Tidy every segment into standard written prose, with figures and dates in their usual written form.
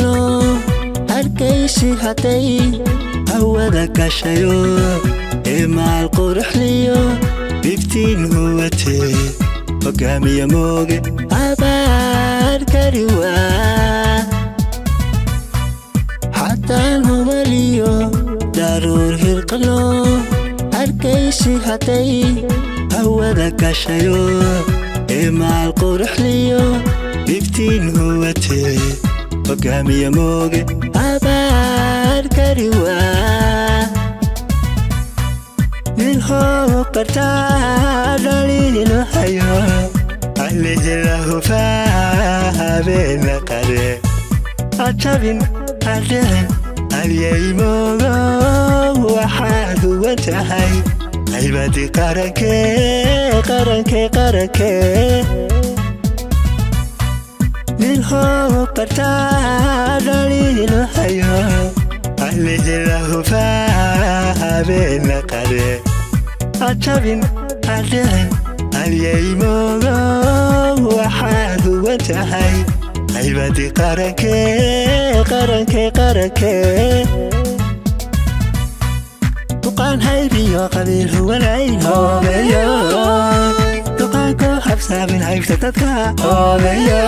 hirqalo harkaysi haday hawada gashayo maal quruxliyo biftiin huwate hogaamiya mooge abaar kariwa haddaan humaliyo daruur hirqalo harkaysi haday hawada gashayo maal quruxliyo biftiin huwate hogaamiya mooge abaar kariwa nin hoo qartaa dhaliilo hayo alihilahu faabeena qare ajabin adeen alyay moogo waxaad uwan tahay aybadi qaranke nin hoo qartaa dhaliilo hayo alihilahu faabeena qare ajabin adeen alyay moogo waxaad uwan tahay aybadi qaranke duqaan haybiyo qabiil huwanayn hoobeyo duqaanko habsaamin haybta dadka hoobeyo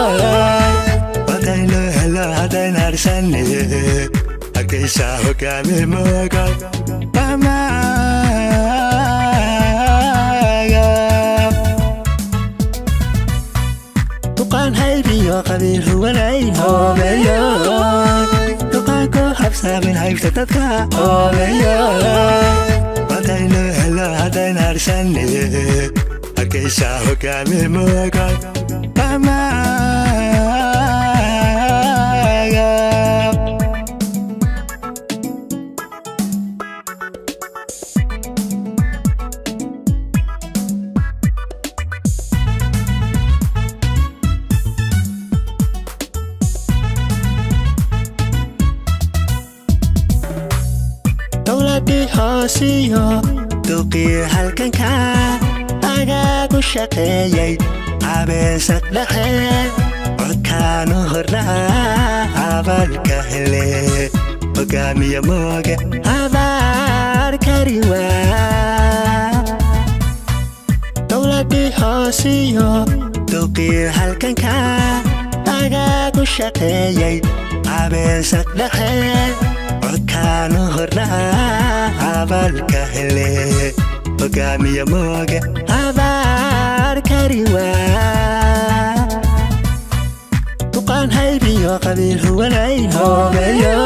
wadayno helo haddayn harsanne harkaysaa hogaami mooga duqaan haybiyo qabiil huwanayn hoobeyo duqaanko habsaamin haybta dadka hoobeyo wadayno helo haddayn harsanne harkaysaa hogaami mooga dowladii hoosiyo duqii halkanka agaagu shaqeeyay cabeesad dhexe codkaanu hornaa abalka hele hogaamiya mooge abaar kariwa dowladii hoosiyo duqii halkanka agaagu shaqeeyay cabeesad dhexe codkaanu hornaa abalka hele hogaamiya mooge abaar kariwa duqaan haybiyo qabiil huwanayn hoobeyo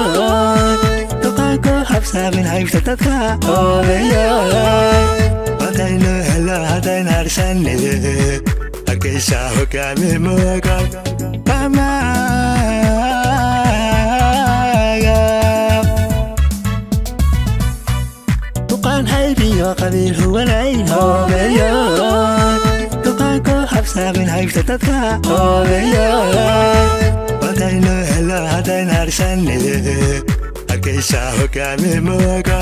duqaanko habsaamin haybta dadka hoobeyo wadayno helo haddayn harsanne harkaysaa hogaami mooga duqaan haybiyo qabiil huwanayn hoobeyo duqaanko habsaamin haybta dadka hoobeyo wadayno helo haddayn harsanne harkaysaa hogaami mooga